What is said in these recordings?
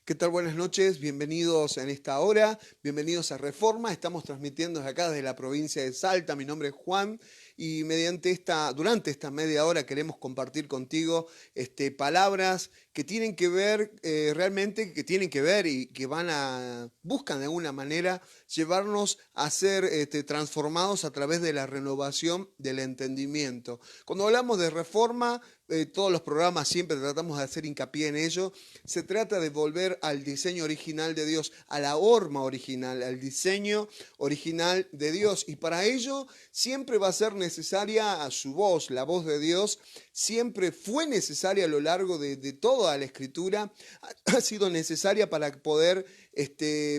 ¿Qué tal? Buenas noches, bienvenidos en esta hora, bienvenidos a Reforma. Estamos transmitiendo desde acá, desde la provincia de Salta. Mi nombre es Juan y durante esta media hora queremos compartir contigo palabras que tienen que ver realmente, que tienen que ver y que buscan de alguna manera llevarnos a ser transformados a través de la renovación del entendimiento. Cuando hablamos de reforma, todos los programas siempre tratamos de hacer hincapié en ello. Se trata de volver al diseño original de Dios, a la horma original, al diseño original de Dios. Y para ello siempre va a ser necesaria a su voz, la voz de Dios. Siempre fue necesaria a lo largo de toda la Escritura. Ha sido necesaria para poder,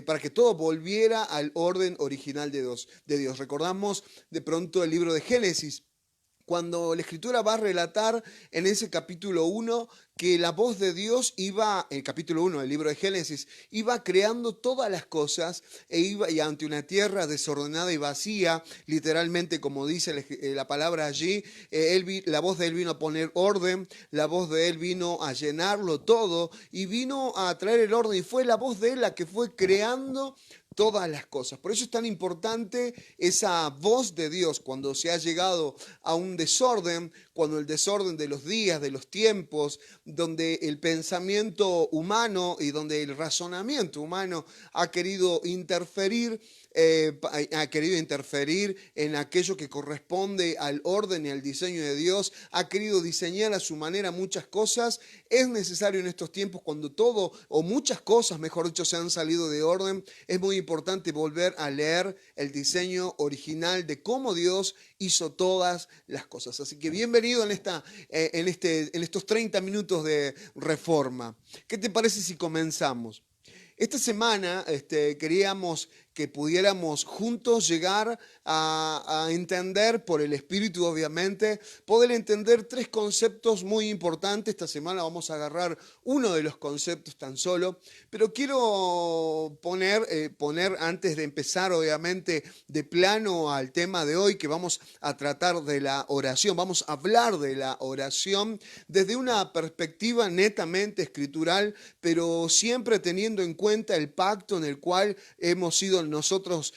para que todo volviera al orden original de Dios. Recordamos de pronto el libro de Génesis, cuando la Escritura va a relatar en ese capítulo 1 que la voz de Dios iba, el capítulo 1 del libro de Génesis, iba creando todas las cosas y ante una tierra desordenada y vacía, literalmente como dice la palabra allí, la voz de Él vino a poner orden, la voz de Él vino a llenarlo todo y vino a traer el orden, y fue la voz de Él la que fue creando todas las cosas. Por eso es tan importante esa voz de Dios cuando se ha llegado a un desorden, cuando el desorden de los días, de los tiempos, donde el pensamiento humano y donde el razonamiento humano ha querido interferir en aquello que corresponde al orden y al diseño de Dios, ha querido diseñar a su manera muchas cosas. Es necesario en estos tiempos, cuando todo o muchas cosas, mejor dicho, se han salido de orden, es muy importante volver a leer el original de cómo Dios hizo todas las cosas. Así que bienvenido en estos 30 minutos de reforma. ¿Qué te parece si comenzamos? Esta semana queríamos que pudiéramos juntos llegar a entender, por el Espíritu obviamente, poder entender tres conceptos muy importantes. Esta semana vamos a agarrar uno de los conceptos tan solo, pero quiero poner antes de empezar obviamente de plano al tema de hoy, que vamos a tratar de la oración. Vamos a hablar de la oración desde una perspectiva netamente escritural, pero siempre teniendo en cuenta el pacto en el cual hemos sido nosotros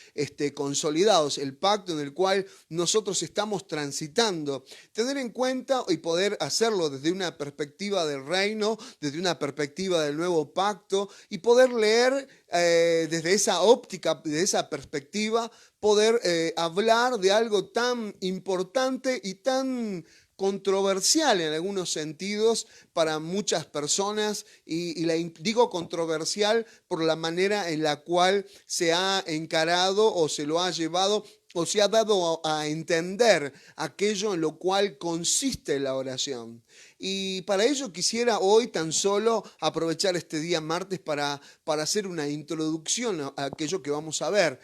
consolidados, el pacto en el cual nosotros estamos transitando. Tener en cuenta y poder hacerlo desde una perspectiva del reino, desde una perspectiva del nuevo pacto, y poder leer desde esa óptica, desde esa perspectiva, poder hablar de algo tan importante y tan controversial en algunos sentidos para muchas personas, digo controversial por la manera en la cual se ha encarado o se lo ha llevado o se ha dado a entender aquello en lo cual consiste la oración. Y para ello quisiera hoy tan solo aprovechar este día martes para hacer una introducción a aquello que vamos a ver.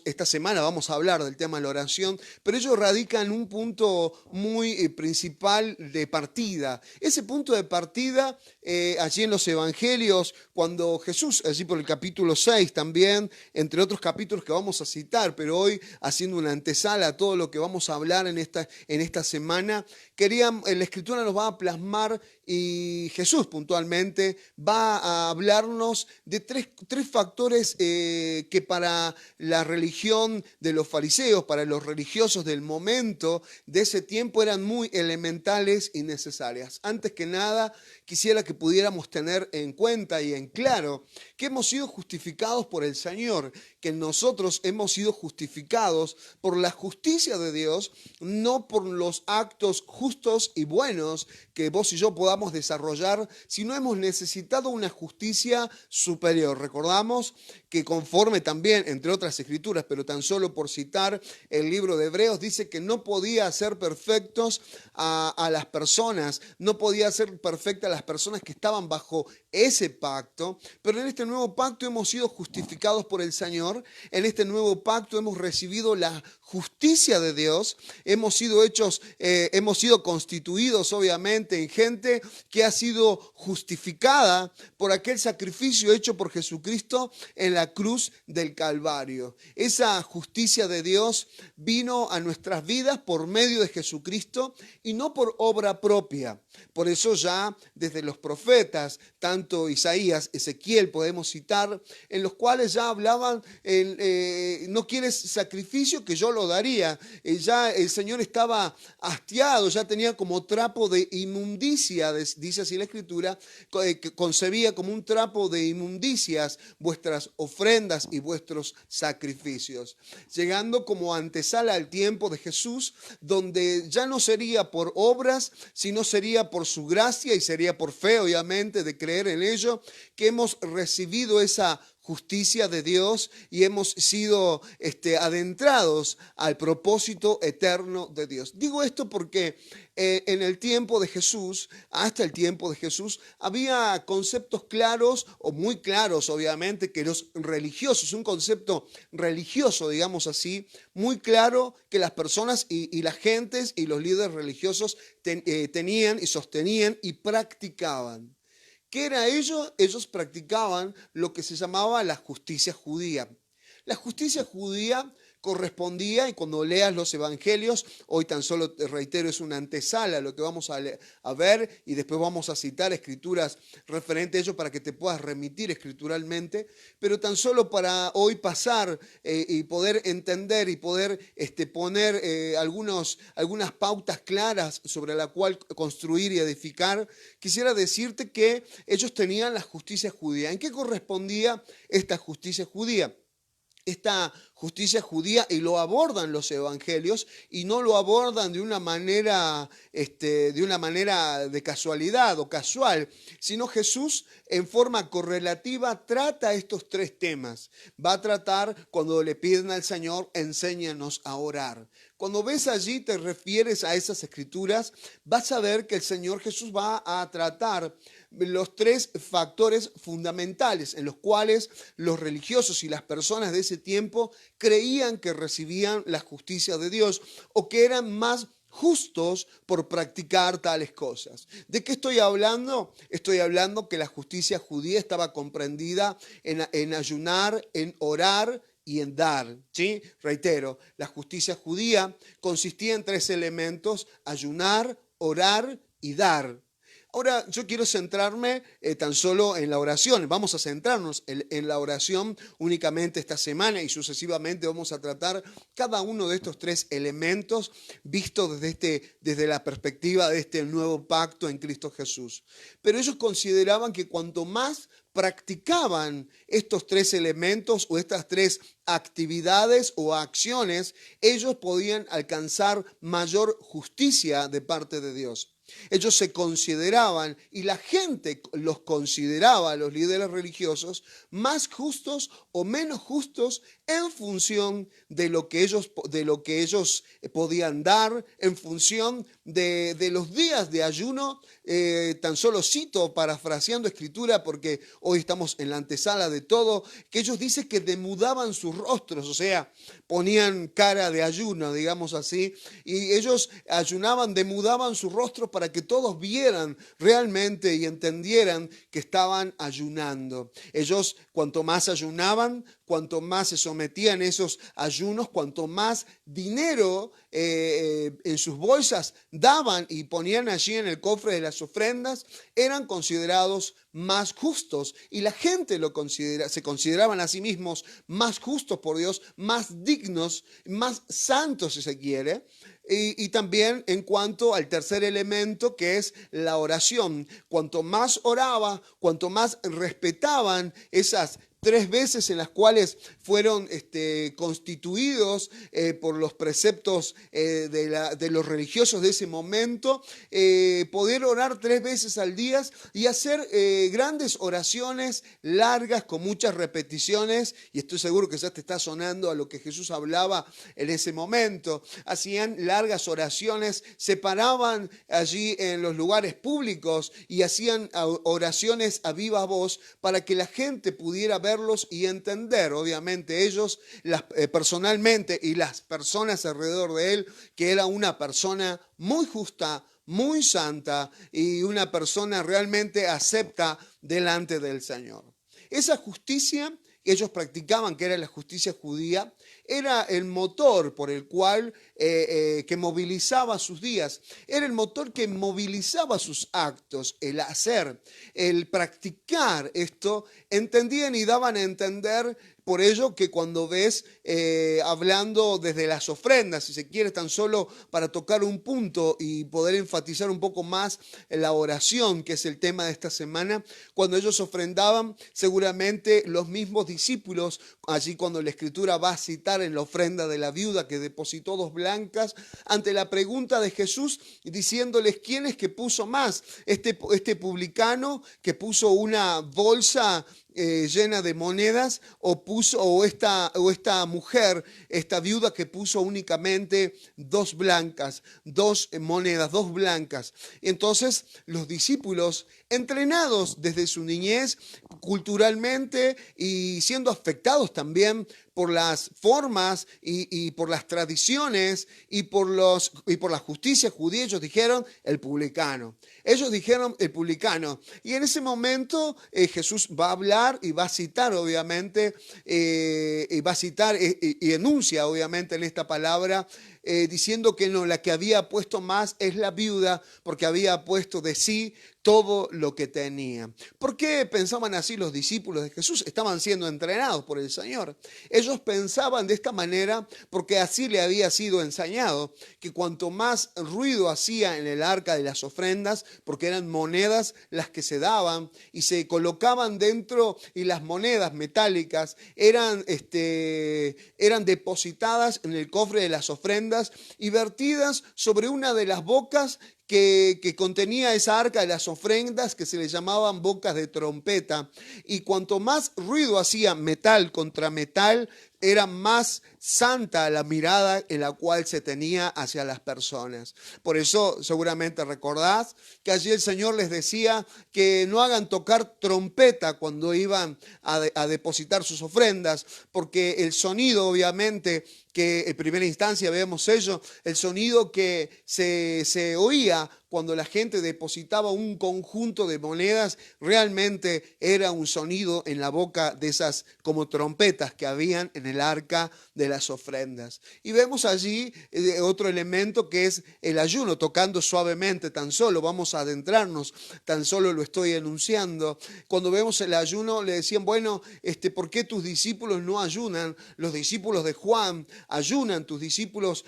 Esta semana vamos a hablar del tema de la oración, pero ello radica en un punto muy principal de partida. Ese punto de partida, allí en los Evangelios, cuando Jesús, allí por el capítulo 6 también, entre otros capítulos que vamos a citar, pero hoy haciendo una antesala a todo lo que vamos a hablar en esta semana, la Escritura nos va a plasmar, y Jesús puntualmente va a hablarnos de tres factores que para la religión de los fariseos, para los religiosos del momento de ese tiempo, eran muy elementales y necesarias. Antes que nada, quisiera que pudiéramos tener en cuenta y en claro que hemos sido justificados por el Señor, que nosotros hemos sido justificados por la justicia de Dios, no por los actos justos y buenos que vos y yo podamos desarrollar, sino hemos necesitado una justicia superior. Recordamos que conforme también, entre otras escrituras, pero tan solo por citar el libro de Hebreos, dice que no podía hacer perfectos a las personas, no podía hacer perfectas a las personas que estaban bajo ese pacto, pero en este nuevo pacto hemos sido justificados por el Señor. En este nuevo pacto hemos recibido la justicia de Dios, hemos sido constituidos obviamente en gente que ha sido justificada por aquel sacrificio hecho por Jesucristo en la cruz del Calvario. Esa justicia de Dios vino a nuestras vidas por medio de Jesucristo y no por obra propia. Por eso ya desde los profetas, tanto Isaías, Ezequiel podemos citar, en los cuales ya hablaban, no quieres sacrificio, que yo lo daría. Ya el Señor estaba hastiado, ya tenía como trapo de inmundicia, dice así la Escritura, que concebía como un trapo de inmundicias vuestras ofrendas y vuestros sacrificios. Llegando como antesala al tiempo de Jesús, donde ya no sería por obras, sino sería por su gracia y sería por fe, obviamente, de creer en ello, que hemos recibido esa justicia de Dios y hemos sido adentrados al propósito eterno de Dios. Digo esto porque en el tiempo de Jesús, hasta el tiempo de Jesús, había conceptos claros, o muy claros obviamente, que los religiosos, un concepto religioso, digamos así, muy claro que las personas y las gentes y los líderes religiosos tenían y sostenían y practicaban. ¿Qué era ello? Ellos practicaban lo que se llamaba la justicia judía. La justicia judía correspondía, y cuando leas los evangelios, hoy tan solo te reitero, es una antesala a lo que vamos a ver, y después vamos a citar escrituras referentes a ello para que te puedas remitir escrituralmente, pero tan solo para hoy pasar y poder entender y poder poner algunas pautas claras sobre la cual construir y edificar, quisiera decirte que ellos tenían la justicia judía. ¿En qué correspondía esta justicia judía? Esta justicia judía, y lo abordan los evangelios, y no lo abordan de una manera de casualidad o casual, sino Jesús en forma correlativa trata estos tres temas. Va a tratar cuando le piden al Señor, enséñanos a orar. Cuando ves allí, te refieres a esas escrituras, vas a ver que el Señor Jesús va a tratar los tres factores fundamentales en los cuales los religiosos y las personas de ese tiempo creían que recibían la justicia de Dios o que eran más justos por practicar tales cosas. ¿De qué estoy hablando? Estoy hablando que la justicia judía estaba comprendida en ayunar, en orar y en dar, ¿sí? Reitero, la justicia judía consistía en tres elementos: ayunar, orar y dar. Ahora yo quiero centrarme tan solo en la oración. Vamos a centrarnos en la oración únicamente esta semana, y sucesivamente vamos a tratar cada uno de estos tres elementos visto desde la perspectiva de este nuevo pacto en Cristo Jesús. Pero ellos consideraban que cuanto más practicaban estos tres elementos o estas tres actividades o acciones, ellos podían alcanzar mayor justicia de parte de Dios. Ellos se consideraban, y la gente los consideraba, los líderes religiosos, más justos o menos justos en función de lo que ellos podían dar, en función de los días de ayuno. Tan solo cito, parafraseando escritura, porque hoy estamos en la antesala de todo, que ellos dicen que demudaban sus rostros, o sea, ponían cara de ayuno, digamos así, y ellos ayunaban, demudaban su rostro para que todos vieran realmente y entendieran que estaban ayunando. Ellos, cuanto más ayunaban, cuanto más se sometían a esos ayunos, cuanto más dinero en sus bolsas daban y ponían allí en el cofre de las ofrendas, eran considerados más justos, y la gente se consideraban a sí mismos más justos por Dios, más dignos, más santos, si se quiere. Y también en cuanto al tercer elemento, que es la oración. Cuanto más oraba, cuanto más respetaban esas 3 veces en las cuales fueron constituidos por los preceptos de los religiosos de ese momento, poder orar 3 veces al día y hacer grandes oraciones largas con muchas repeticiones, y estoy seguro que ya te está sonando a lo que Jesús hablaba en ese momento. Hacían largas oraciones, se paraban allí en los lugares públicos y hacían oraciones a viva voz para que la gente pudiera verlos y entender, obviamente ellos personalmente y las personas alrededor de él, que era una persona muy justa, muy santa y una persona realmente acepta delante del Señor. Esa justicia ellos practicaban, que era la justicia judía, era el motor por el cual que movilizaba sus días, era el motor que movilizaba sus actos, el hacer, el practicar esto, entendían y daban a entender. Por ello que cuando ves hablando desde las ofrendas, si se quiere, tan solo para tocar un punto y poder enfatizar un poco más la oración, que es el tema de esta semana, cuando ellos ofrendaban, seguramente los mismos discípulos, allí cuando la Escritura va a citar en la ofrenda de la viuda que depositó 2 blancas, ante la pregunta de Jesús, diciéndoles quién es que puso más, este publicano que puso una bolsa llena de monedas o esta mujer, esta viuda que puso únicamente 2 blancas, 2 monedas, 2 blancas. Entonces los discípulos, entrenados desde su niñez culturalmente y siendo afectados también por las formas y por las tradiciones y por la justicia judía, ellos dijeron el publicano. Ellos dijeron el publicano. Y en ese momento Jesús va a hablar y va a citar, obviamente, y va a citar y enuncia, obviamente, en esta palabra, diciendo que no, la que había puesto más es la viuda, porque había puesto de sí todo lo que tenía. ¿Por qué pensaban así los discípulos de Jesús? Estaban siendo entrenados por el Señor. Ellos pensaban de esta manera porque así le había sido enseñado, que cuanto más ruido hacía en el arca de las ofrendas, porque eran monedas las que se daban y se colocaban dentro, y las monedas metálicas eran depositadas en el cofre de las ofrendas y vertidas sobre una de las bocas que contenía esa arca de las ofrendas, que se le llamaban bocas de trompeta. Y cuanto más ruido hacía metal contra metal, era más santa la mirada en la cual se tenía hacia las personas. Por eso seguramente recordás que allí el Señor les decía que no hagan tocar trompeta cuando iban a depositar sus ofrendas, porque el sonido, obviamente, que en primera instancia vemos ello, el sonido que se oía cuando la gente depositaba un conjunto de monedas, realmente era un sonido en la boca de esas como trompetas que habían en el arca de las ofrendas. Y vemos allí otro elemento que es el ayuno, tocando suavemente, tan solo vamos a adentrarnos, tan solo lo estoy enunciando. Cuando vemos el ayuno le decían, bueno, ¿por qué tus discípulos no ayunan? Los discípulos de Juan ayunan, tus discípulos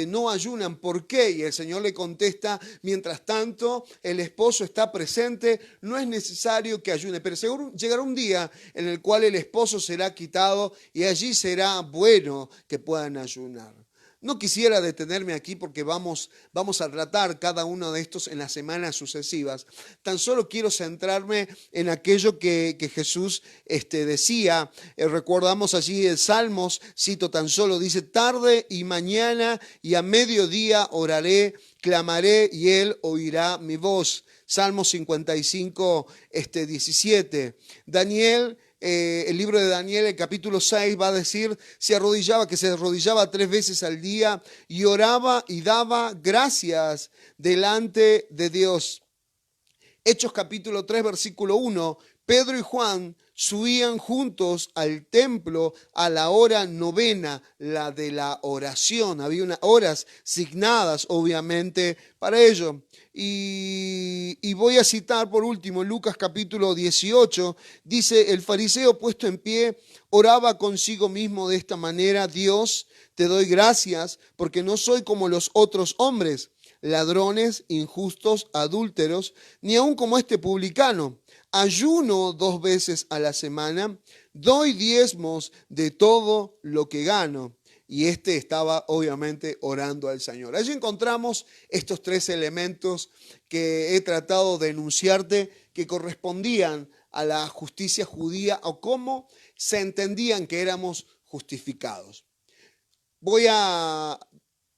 no ayunan, ¿por qué? Y el Señor le contesta, mientras tanto el esposo está presente, no es necesario que ayune, pero seguro llegará un día en el cual el esposo será quitado y allí será bueno que puedan ayunar. No quisiera detenerme aquí porque vamos a tratar cada uno de estos en las semanas sucesivas. Tan solo quiero centrarme en aquello que Jesús decía. Recordamos allí el Salmos, cito tan solo, dice, tarde y mañana y a mediodía oraré, clamaré y Él oirá mi voz. Salmo 55, 17. Daniel, el libro de Daniel, el capítulo 6, va a decir, que se arrodillaba 3 veces al día y oraba y daba gracias delante de Dios. Hechos capítulo 3, versículo 1, Pedro y Juan subían juntos al templo a la hora novena, la de la oración. Había unas horas signadas, obviamente, para ello. Y voy a citar por último Lucas capítulo 18, dice, el fariseo puesto en pie oraba consigo mismo de esta manera, Dios, te doy gracias porque no soy como los otros hombres, ladrones, injustos, adúlteros, ni aun como este publicano. Ayuno 2 veces a la semana, doy diezmos de todo lo que gano. Y estaba obviamente orando al Señor. Allí encontramos estos 3 elementos que he tratado de enunciarte que correspondían a la justicia judía o cómo se entendían que éramos justificados. Voy a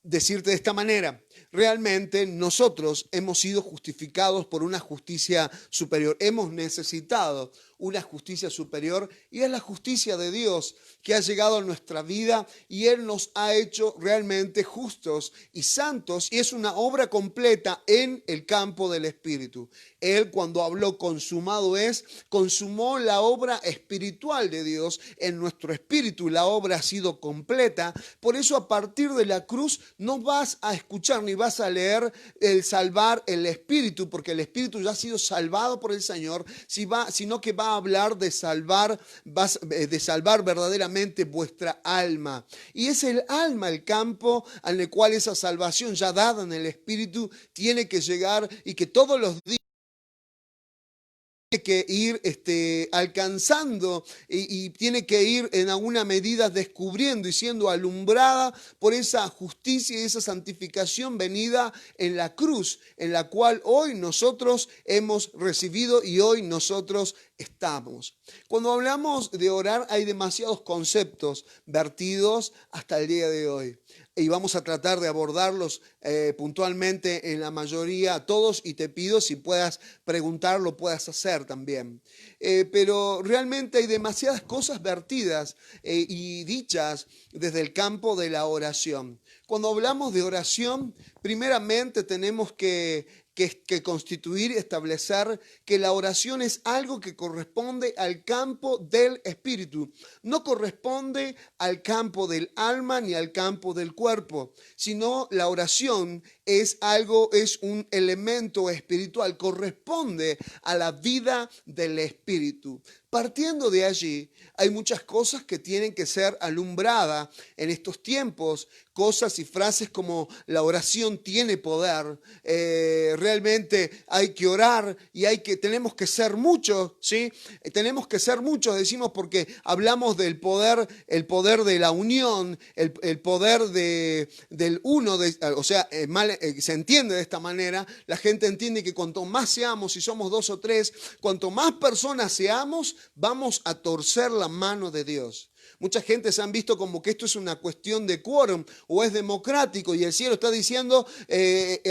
decirte de esta manera, Realmente nosotros hemos sido justificados por una justicia superior. Hemos necesitado una justicia superior y es la justicia de Dios que ha llegado a nuestra vida y Él nos ha hecho realmente justos y santos y es una obra completa en el campo del Espíritu. Él cuando habló consumado es, consumó la obra espiritual de Dios en nuestro espíritu. La obra ha sido completa. Por eso a partir de la cruz no vas a escuchar ni vas a leer el salvar el espíritu, porque el espíritu ya ha sido salvado por el Señor, sino que va a hablar de salvar verdaderamente vuestra alma. Y es el alma el campo en el cual esa salvación ya dada en el espíritu tiene que llegar y que todos los días tiene que ir alcanzando y tiene que ir en alguna medida descubriendo y siendo alumbrada por esa justicia y esa santificación venida en la cruz, en la cual hoy nosotros hemos recibido y hoy nosotros estamos. Cuando hablamos de orar hay demasiados conceptos vertidos hasta el día de hoy. Y vamos a tratar de abordarlos puntualmente en la mayoría, todos, y te pido si puedas preguntar, lo puedas hacer también. Pero realmente hay demasiadas cosas vertidas y dichas desde el campo de la oración. Cuando hablamos de oración, primeramente tenemos que constituir, establecer que la oración es algo que corresponde al campo del espíritu. No corresponde al campo del alma ni al campo del cuerpo, sino la oración es un elemento espiritual, corresponde a la vida del espíritu. Partiendo de allí, hay muchas cosas que tienen que ser alumbradas en estos tiempos, cosas y frases como la oración tiene poder, realmente hay que orar y tenemos que ser muchos, ¿sí? Tenemos que ser muchos, decimos, porque hablamos del poder, el poder de la unión, el poder del uno, o sea, se entiende de esta manera, la gente entiende que cuanto más seamos, si somos 2 o 3, cuanto más personas seamos, vamos a torcer la mano de Dios. Mucha gente se han visto como que esto es una cuestión de quórum o es democrático y el cielo está diciendo,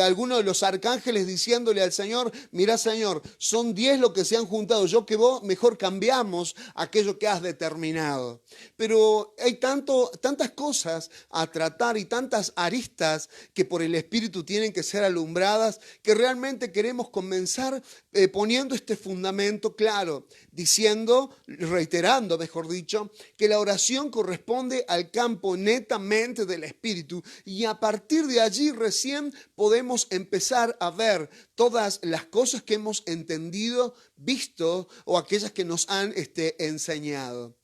algunos de los arcángeles diciéndole al Señor, mira Señor, son 10 los que se han juntado, yo que vos mejor cambiamos aquello que has determinado. Pero hay tantas cosas a tratar y tantas aristas que por el Espíritu tienen que ser alumbradas que realmente queremos comenzar poniendo este fundamento claro, reiterando, mejor dicho, que la oración corresponde al campo netamente del Espíritu y a partir de allí recién podemos empezar a ver todas las cosas que hemos entendido, visto o aquellas que nos han enseñado.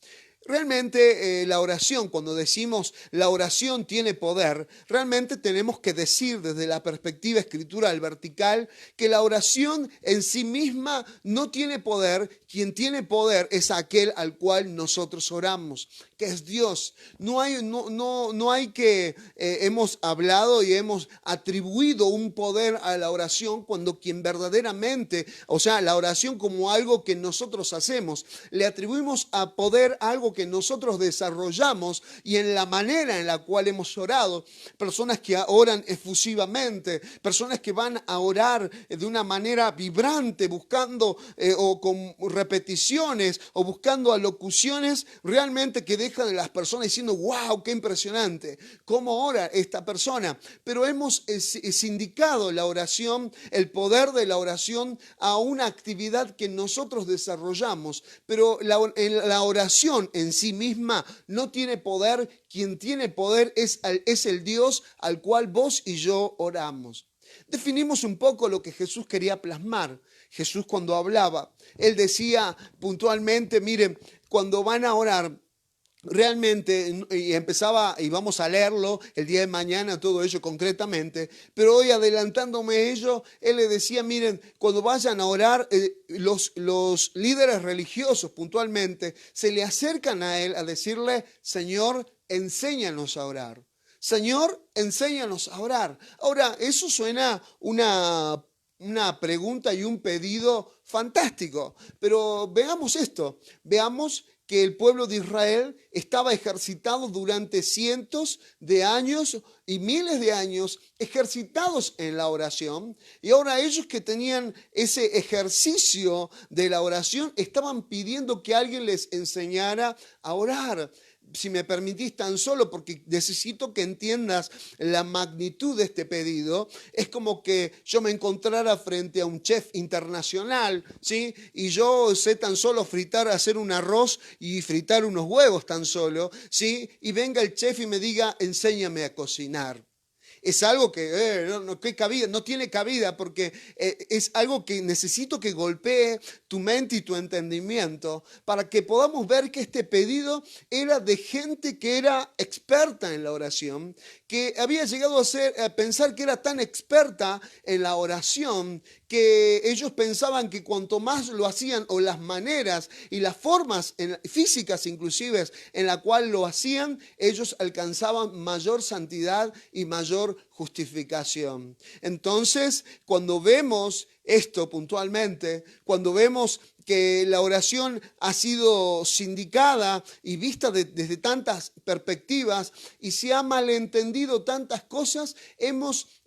Realmente la oración, cuando decimos la oración tiene poder, realmente tenemos que decir desde la perspectiva escritural vertical que la oración en sí misma no tiene poder. Quien tiene poder es aquel al cual nosotros oramos, que es Dios. No hay que, hemos hablado y hemos atribuido un poder a la oración cuando quien verdaderamente, o sea, la oración como algo que nosotros hacemos, le atribuimos a poder algo que nosotros desarrollamos y en la manera en la cual hemos orado. Personas que oran efusivamente, personas que van a orar de una manera vibrante, buscando o con repeticiones o buscando alocuciones realmente que dejan a las personas diciendo, wow, qué impresionante, cómo ora esta persona. Pero hemos sindicado la oración, el poder de la oración a una actividad que nosotros desarrollamos, pero la oración en sí misma no tiene poder. Quien tiene poder es el Dios al cual vos y yo oramos. Definimos un poco lo que Jesús quería plasmar. Jesús cuando hablaba, él decía puntualmente, miren, cuando van a orar, realmente, y empezaba, y vamos a leerlo el día de mañana, todo ello concretamente, pero hoy adelantándome ello, él le decía, miren, cuando vayan a orar, los líderes religiosos puntualmente se le acercan a él a decirle, Señor, enséñanos a orar. Señor, enséñanos a orar. Ahora, eso suena una pregunta y un pedido fantástico, pero veamos esto, veamos que el pueblo de Israel estaba ejercitado durante cientos de años y miles de años, ejercitados en la oración. Y ahora ellos que tenían ese ejercicio de la oración estaban pidiendo que alguien les enseñara a orar. Si me permitís tan solo, porque necesito que entiendas la magnitud de este pedido, es como que yo me encontrara frente a un chef internacional, ¿sí? Y yo sé tan solo hacer un arroz y fritar unos huevos tan solo, ¿sí? Y venga el chef y me diga, enséñame a cocinar. Es algo que no tiene cabida, porque es algo que necesito que golpee tu mente y tu entendimiento para que podamos ver que este pedido era de gente que era experta en la oración, que había llegado a pensar que era tan experta en la oración que ellos pensaban que cuanto más lo hacían, o las maneras y las formas físicas inclusive en la cual lo hacían, ellos alcanzaban mayor santidad y mayor justificación. Entonces, cuando vemos esto puntualmente, cuando vemos que la oración ha sido sindicada y vista desde tantas perspectivas y se ha malentendido tantas cosas, hemos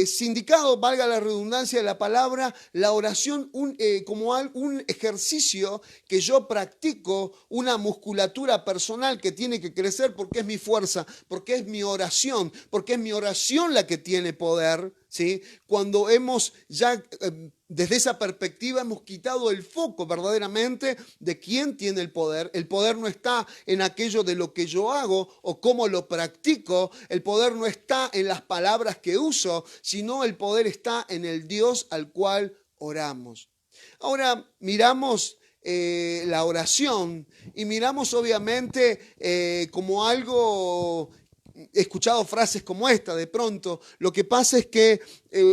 sindicado, valga la redundancia de la palabra, la oración como un ejercicio que yo practico, una musculatura personal que tiene que crecer porque es mi fuerza, porque es mi oración, porque es mi oración la que tiene poder, ¿sí? Cuando hemos ya desde esa perspectiva hemos quitado el foco verdaderamente de quién tiene el poder. El poder no está en aquello de lo que yo hago o cómo lo practico. El poder no está en las palabras que uso, sino el poder está en el Dios al cual oramos. Ahora miramos la oración y miramos obviamente como algo. He escuchado frases como esta de pronto. Lo que pasa es que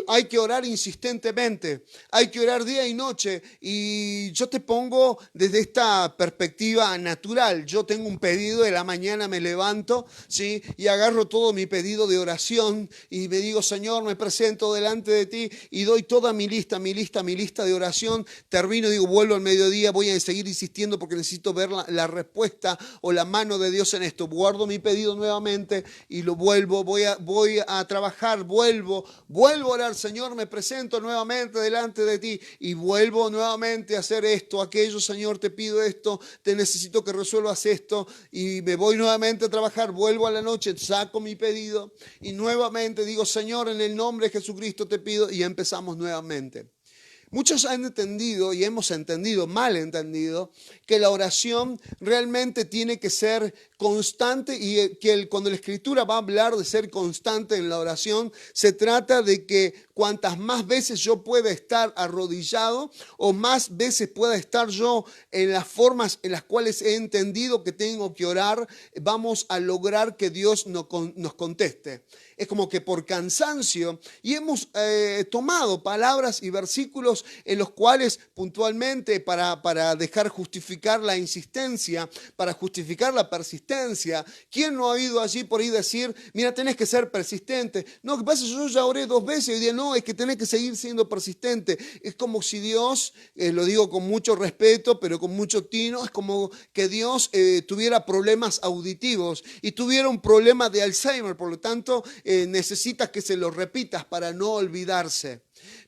hay que orar insistentemente, hay que orar día y noche. Y yo te pongo desde esta perspectiva natural. Yo tengo un pedido, de la mañana me levanto, ¿sí? Y agarro todo mi pedido de oración y me digo, Señor, me presento delante de ti y doy toda mi lista de oración. Termino, digo, vuelvo al mediodía, voy a seguir insistiendo porque necesito ver la respuesta o la mano de Dios en esto. Guardo mi pedido nuevamente y lo vuelvo, voy a trabajar, vuelvo a orar, Señor, me presento nuevamente delante de ti y vuelvo nuevamente a hacer esto, aquello, Señor, te pido esto, te necesito que resuelvas esto y me voy nuevamente a trabajar, vuelvo a la noche, saco mi pedido y nuevamente digo, Señor, en el nombre de Jesucristo te pido y empezamos nuevamente. Muchos han entendido y hemos entendido, mal entendido, que la oración realmente tiene que ser constante y que cuando la Escritura va a hablar de ser constante en la oración, se trata de que cuantas más veces yo pueda estar arrodillado o más veces pueda estar yo en las formas en las cuales he entendido que tengo que orar, vamos a lograr que Dios nos conteste. Es como que por cansancio, y hemos tomado palabras y versículos en los cuales puntualmente para dejar justificar la insistencia, para justificar la persistencia. ¿Quién no ha oído allí por ahí decir, mira, tenés que ser persistente? No, que pasa, yo ya oré 2 veces y hoy día no, es que tenés que seguir siendo persistente. Es como si Dios, lo digo con mucho respeto, pero con mucho tino, es como que Dios tuviera problemas auditivos y tuviera un problema de Alzheimer, por lo tanto, necesitas que se lo repitas para no olvidarse.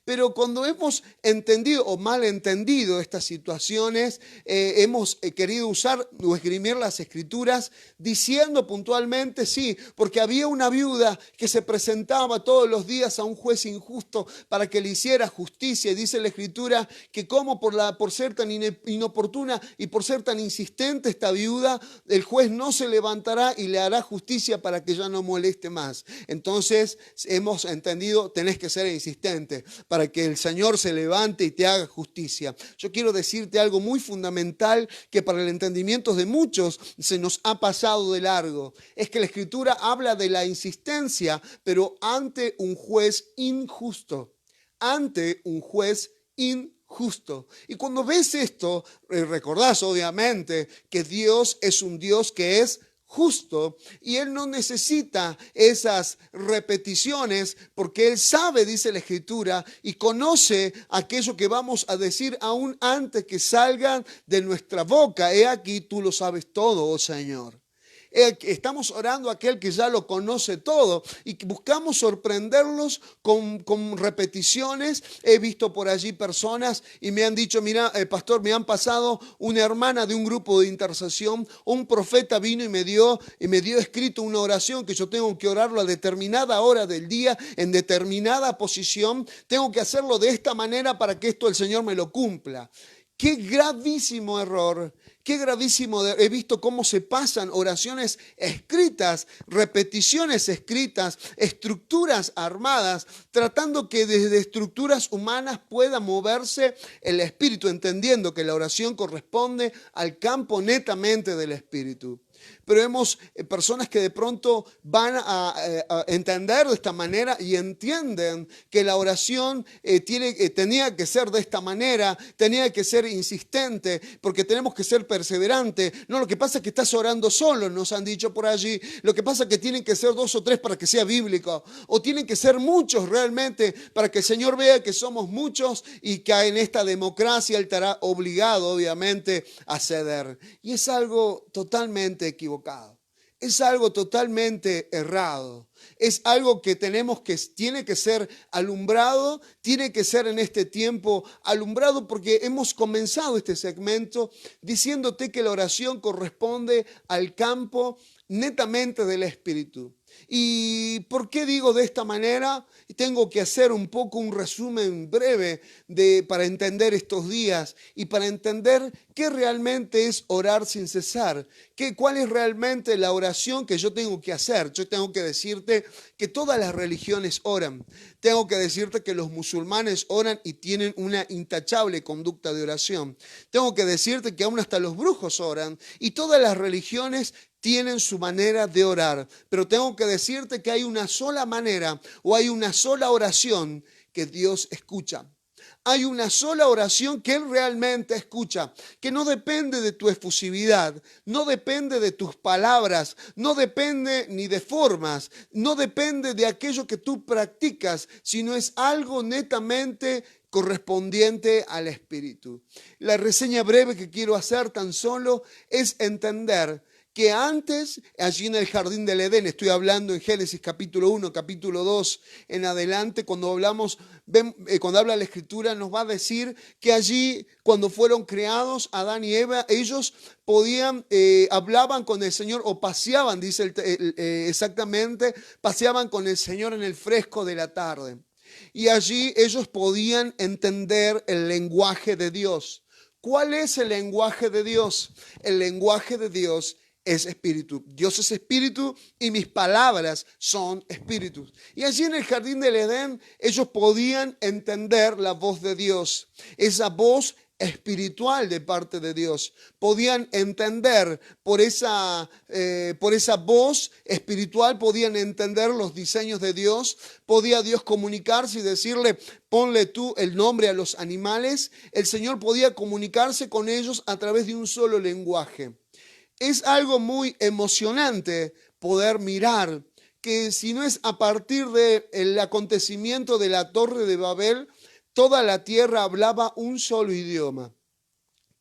Pero cuando hemos entendido o mal entendido estas situaciones, hemos querido usar o esgrimir las Escrituras diciendo puntualmente, sí, porque había una viuda que se presentaba todos los días a un juez injusto para que le hiciera justicia. Y dice la Escritura que como por ser tan inoportuna y por ser tan insistente esta viuda, el juez no se levantará y le hará justicia para que ya no moleste más. Entonces hemos entendido, tenés que ser insistente para que el Señor se levante y te haga justicia. Yo quiero decirte algo muy fundamental que para el entendimiento de muchos se nos ha pasado de largo. Es que la Escritura habla de la insistencia, pero ante un juez injusto. Ante un juez injusto. Y cuando ves esto, recordás obviamente que Dios es un Dios que es justo y Él no necesita esas repeticiones porque Él sabe, dice la Escritura, y conoce aquello que vamos a decir aún antes que salgan de nuestra boca. He aquí, tú lo sabes todo, oh Señor. Estamos orando a aquel que ya lo conoce todo y buscamos sorprenderlos con repeticiones. He visto por allí personas y me han dicho, mira, pastor, me han pasado una hermana de un grupo de intercesión, un profeta vino y me dio escrito una oración que yo tengo que orarlo a determinada hora del día, en determinada posición. Tengo que hacerlo de esta manera para que esto el Señor me lo cumpla. Qué gravísimo error, qué gravísimo. He visto cómo se pasan oraciones escritas, repeticiones escritas, estructuras armadas, tratando que desde estructuras humanas pueda moverse el espíritu, entendiendo que la oración corresponde al campo netamente del espíritu. Pero vemos personas que de pronto van a entender de esta manera y entienden que la oración tenía que ser de esta manera, tenía que ser insistente, porque tenemos que ser perseverantes. No, lo que pasa es que estás orando solo, nos han dicho por allí. Lo que pasa es que tienen que ser 2 o 3 para que sea bíblico, o tienen que ser muchos realmente para que el Señor vea que somos muchos y que en esta democracia Él estará obligado, obviamente, a ceder. Y es algo totalmente equivocado. Es algo totalmente errado. Es algo que tiene que ser alumbrado, tiene que ser en este tiempo alumbrado, porque hemos comenzado este segmento diciéndote que la oración corresponde al campo netamente del Espíritu. ¿Y por qué digo de esta manera? Tengo que hacer un poco un resumen breve para entender estos días y para entender qué realmente es orar sin cesar, cuál es realmente la oración que yo tengo que hacer. Yo tengo que decirte que todas las religiones oran. Tengo que decirte que los musulmanes oran y tienen una intachable conducta de oración. Tengo que decirte que aún hasta los brujos oran y todas las religiones tienen su manera de orar, pero tengo que decirte que hay una sola manera o hay una sola oración que Dios escucha. Hay una sola oración que Él realmente escucha, que no depende de tu efusividad, no depende de tus palabras, no depende ni de formas, no depende de aquello que tú practicas, sino es algo netamente correspondiente al Espíritu. La reseña breve que quiero hacer tan solo es entender que antes, allí en el jardín del Edén, estoy hablando en Génesis capítulo 1, capítulo 2 en adelante, cuando habla la Escritura, nos va a decir que allí, cuando fueron creados Adán y Eva, ellos hablaban con el Señor o paseaban, dice exactamente, paseaban con el Señor en el fresco de la tarde. Y allí ellos podían entender el lenguaje de Dios. ¿Cuál es el lenguaje de Dios? El lenguaje de Dios es espíritu. Dios es espíritu y mis palabras son espíritus. Y allí en el jardín del Edén ellos podían entender la voz de Dios, esa voz espiritual de parte de Dios. Podían entender por esa voz espiritual, podían entender los diseños de Dios. Podía Dios comunicarse y decirle, ponle tú el nombre a los animales. El Señor podía comunicarse con ellos a través de un solo lenguaje. Es algo muy emocionante poder mirar que si no es a partir del acontecimiento de la Torre de Babel, toda la tierra hablaba un solo idioma.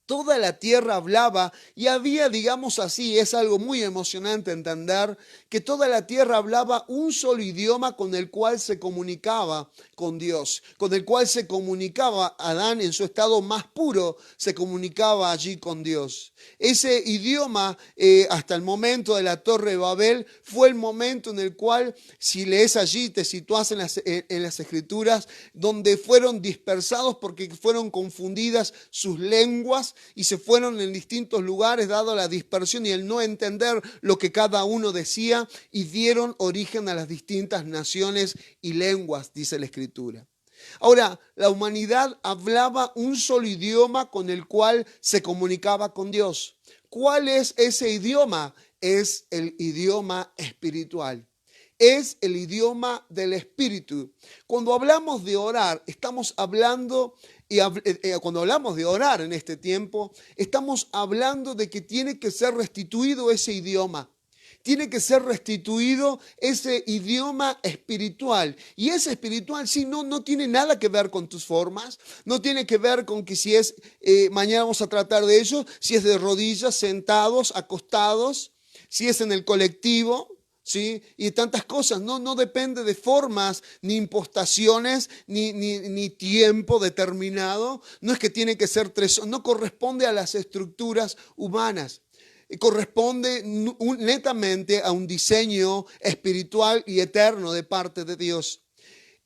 Toda la tierra hablaba y había, digamos así, es algo muy emocionante entender que toda la tierra hablaba un solo idioma con el cual se comunicaba con Dios, con el cual se comunicaba Adán en su estado más puro, se comunicaba allí con Dios. Ese idioma, hasta el momento de la Torre de Babel, fue el momento en el cual, si lees allí, te situás en las Escrituras, donde fueron dispersados porque fueron confundidas sus lenguas y se fueron en distintos lugares, dado la dispersión y el no entender lo que cada uno decía, y dieron origen a las distintas naciones y lenguas, dice la Escritura. Ahora, la humanidad hablaba un solo idioma con el cual se comunicaba con Dios. ¿Cuál es ese idioma? Es el idioma espiritual. Es el idioma del Espíritu. Cuando hablamos de orar, estamos hablando, cuando hablamos de orar en este tiempo, estamos hablando de que tiene que ser restituido ese idioma. tiene que ser restituido ese idioma espiritual. Y ese espiritual sí no tiene nada que ver con tus formas, no tiene que ver con que si es, mañana vamos a tratar de ello, si es de rodillas, sentados, acostados, si es en el colectivo, ¿sí? Y tantas cosas, no depende de formas, ni impostaciones, ni tiempo determinado. No es que tiene que ser no corresponde a las estructuras humanas. Corresponde netamente a un diseño espiritual y eterno de parte de Dios.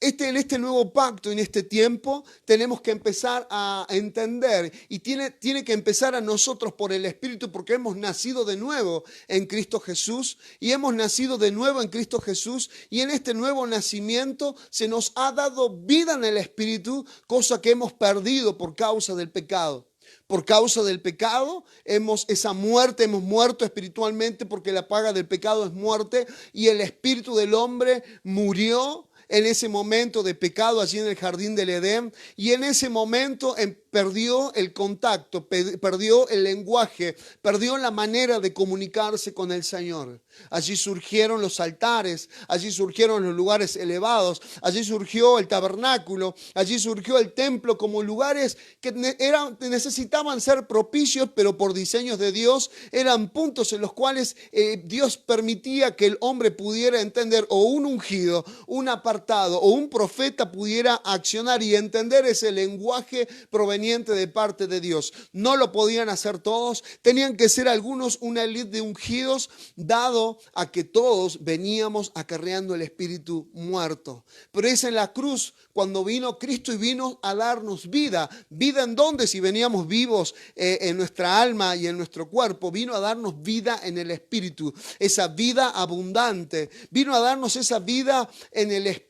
En este nuevo pacto, en este tiempo, tenemos que empezar a entender y tiene que empezar a nosotros por el Espíritu, porque hemos nacido de nuevo en Cristo Jesús y hemos nacido de nuevo en Cristo Jesús, y en este nuevo nacimiento se nos ha dado vida en el Espíritu, cosa que hemos perdido por causa del pecado. Por causa del pecado, hemos muerto espiritualmente, porque la paga del pecado es muerte, y el espíritu del hombre murió en ese momento de pecado allí en el jardín del Edén, y en ese momento perdió el contacto, perdió el lenguaje, perdió la manera de comunicarse con el Señor. Allí surgieron los altares, allí surgieron los lugares elevados, allí surgió el tabernáculo, allí surgió el templo como lugares que necesitaban ser propicios, pero por diseños de Dios eran puntos en los cuales Dios permitía que el hombre pudiera entender, o un ungido, un apartado o un profeta pudiera accionar y entender ese lenguaje proveniente de parte de Dios. No lo podían hacer todos, tenían que ser algunos una élite de ungidos, dado a que todos veníamos acarreando el espíritu muerto. Pero es en la cruz cuando vino Cristo y vino a darnos vida. ¿Vida en dónde? Si veníamos vivos en nuestra alma y en nuestro cuerpo, vino a darnos vida en el espíritu, esa vida abundante. Vino a darnos esa vida en el espíritu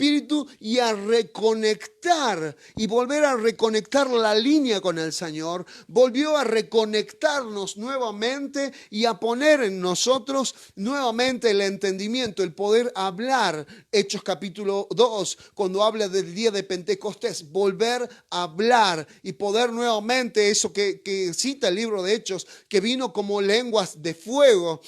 y a reconectar y volver a reconectar la línea con el Señor. Volvió a reconectarnos nuevamente y a poner en nosotros nuevamente el entendimiento, el poder hablar. Hechos capítulo 2, cuando habla del día de Pentecostés, volver a hablar y poder nuevamente, eso que cita el libro de Hechos, que vino como lenguas de fuego,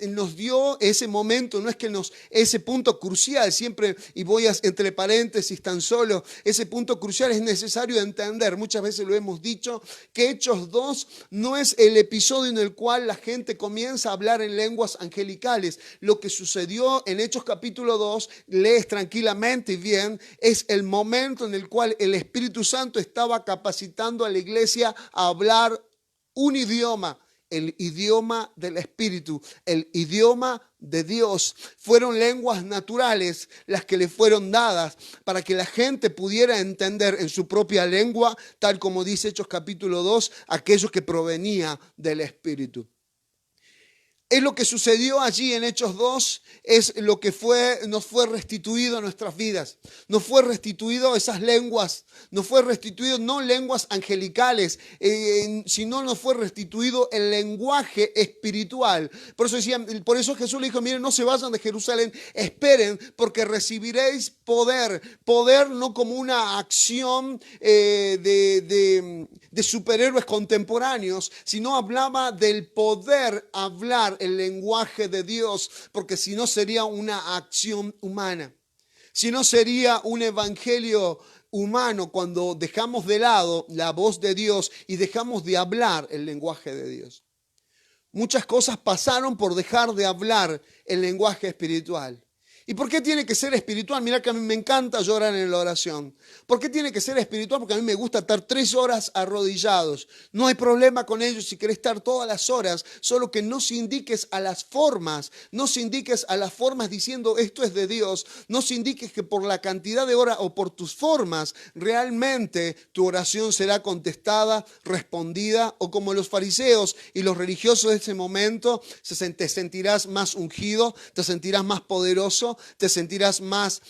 nos dio ese momento, no es que ese punto crucial, siempre, y voy entre paréntesis tan solo, ese punto crucial es necesario entender. Muchas veces lo hemos dicho, que Hechos 2 no es el episodio en el cual la gente comienza a hablar en lenguas angelicales. Lo que sucedió en Hechos capítulo 2, lees tranquilamente y bien, es el momento en el cual el Espíritu Santo estaba capacitando a la iglesia a hablar un idioma, el idioma del Espíritu, el idioma de Dios. Fueron lenguas naturales las que le fueron dadas para que la gente pudiera entender en su propia lengua, tal como dice Hechos capítulo 2, aquello que provenía del Espíritu. Es lo que sucedió allí en Hechos 2, es lo que nos fue restituido a nuestras vidas. Nos fue restituido esas lenguas, nos fue restituido no lenguas angelicales, sino nos fue restituido el lenguaje espiritual. Por eso Jesús le dijo, miren, no se vayan de Jerusalén, esperen porque recibiréis poder. Poder no como una acción de superhéroes contemporáneos, sino hablaba del poder hablar el lenguaje de Dios, porque si no sería una acción humana, si no sería un evangelio humano cuando dejamos de lado la voz de Dios y dejamos de hablar el lenguaje de Dios. Muchas cosas pasaron por dejar de hablar el lenguaje espiritual. ¿Y por qué tiene que ser espiritual? Mirá que a mí me encanta llorar en la oración. ¿Por qué tiene que ser espiritual? Porque a mí me gusta estar 3 horas arrodillados. No hay problema con ello si querés estar todas las horas, solo que no se indiques a las formas, no se indiques a las formas diciendo esto es de Dios, no se indiques que por la cantidad de horas o por tus formas realmente tu oración será contestada, respondida, o como los fariseos y los religiosos de ese momento, te sentirás más ungido, te sentirás más poderoso, te sentirás más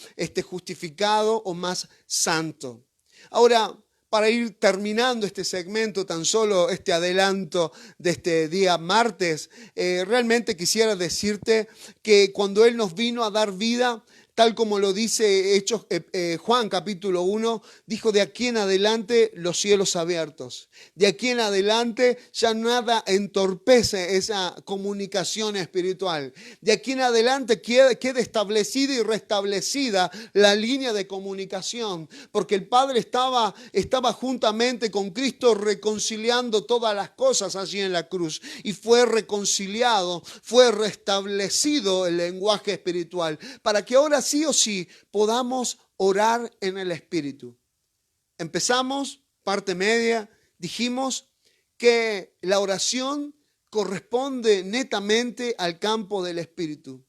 justificado o más santo. Ahora, para ir terminando este segmento, tan solo este adelanto de este día martes, realmente quisiera decirte que cuando Él nos vino a dar vida, tal como lo dice Juan capítulo 1, dijo: de aquí en adelante los cielos abiertos. De aquí en adelante ya nada entorpece esa comunicación espiritual. De aquí en adelante queda establecida y restablecida la línea de comunicación, porque el Padre estaba juntamente con Cristo reconciliando todas las cosas allí en la cruz, y fue reconciliado, fue restablecido el lenguaje espiritual, para que ahora sí o sí podamos orar en el Espíritu. Empezamos, parte media, dijimos que la oración corresponde netamente al campo del Espíritu.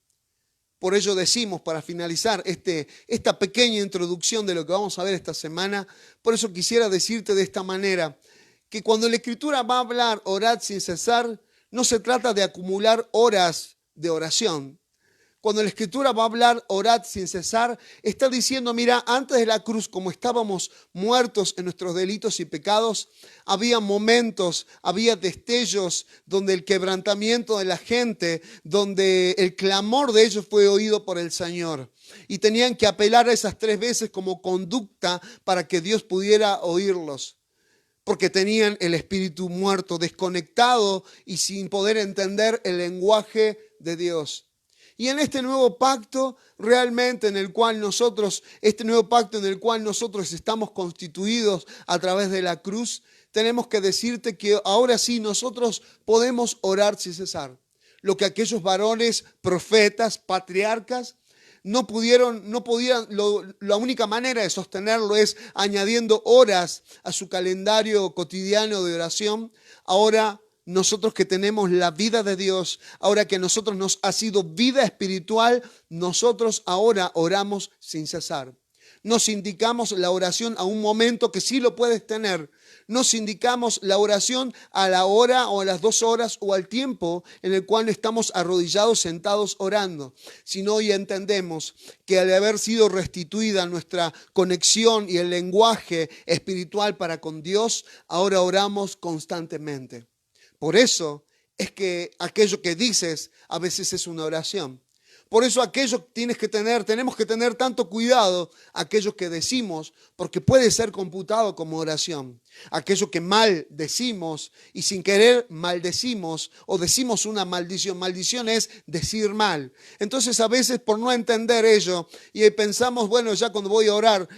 Por ello decimos, para finalizar esta pequeña introducción de lo que vamos a ver esta semana, por eso quisiera decirte de esta manera, que cuando la Escritura va a hablar orad sin cesar, no se trata de acumular horas de oración. Cuando la Escritura va a hablar orad sin cesar, está diciendo: mira, antes de la cruz, como estábamos muertos en nuestros delitos y pecados, había momentos, había destellos donde el quebrantamiento de la gente, donde el clamor de ellos fue oído por el Señor. Y tenían que apelar a esas 3 veces como conducta para que Dios pudiera oírlos, porque tenían el espíritu muerto, desconectado y sin poder entender el lenguaje de Dios. Y en este nuevo pacto, realmente en el cual nosotros estamos constituidos a través de la cruz, tenemos que decirte que ahora sí nosotros podemos orar sin cesar. Lo que aquellos varones, profetas, patriarcas, no podían, la única manera de sostenerlo es añadiendo horas a su calendario cotidiano de oración. Ahora nosotros que tenemos la vida de Dios, ahora que a nosotros nos ha sido vida espiritual, nosotros ahora oramos sin cesar. Nos indicamos la oración a un momento que sí lo puedes tener. Nos indicamos la oración a la hora o a las 2 horas o al tiempo en el cual estamos arrodillados, sentados orando. Sino hoy entendemos que al haber sido restituida nuestra conexión y el lenguaje espiritual para con Dios, ahora oramos constantemente. Por eso es que aquello que dices a veces es una oración. Por eso tenemos que tener tanto cuidado aquello que decimos, porque puede ser computado como oración. Aquello que mal decimos y sin querer maldecimos o decimos una maldición. Maldición es decir mal. Entonces a veces por no entender ello y pensamos, bueno, ya cuando voy a orar,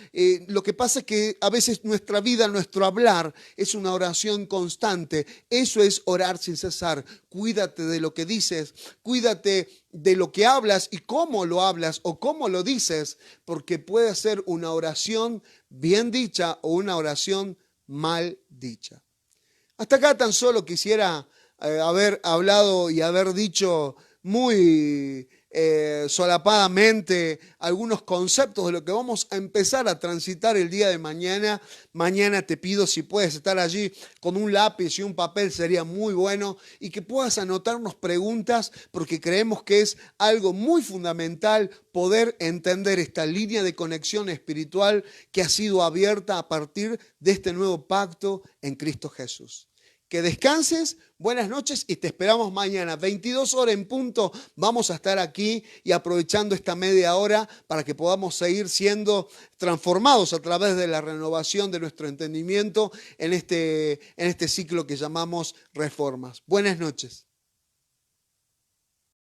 lo que pasa es que a veces nuestra vida, nuestro hablar es una oración constante. Eso es orar sin cesar. Cuídate de lo que dices, cuídate de lo que hablas y cómo lo hablas o cómo lo dices, porque puede ser una oración bien dicha o una oración mal dicha. Hasta acá tan solo quisiera haber hablado y haber dicho muy solapadamente algunos conceptos de lo que vamos a empezar a transitar el día de mañana. Mañana te pido si puedes estar allí con un lápiz y un papel, sería muy bueno, y que puedas anotarnos preguntas, porque creemos que es algo muy fundamental poder entender esta línea de conexión espiritual que ha sido abierta a partir de este nuevo pacto en Cristo Jesús. Que descanses, buenas noches y te esperamos mañana, 22 horas en punto. Vamos a estar aquí y aprovechando esta media hora para que podamos seguir siendo transformados a través de la renovación de nuestro entendimiento en este ciclo que llamamos Reformas. Buenas noches.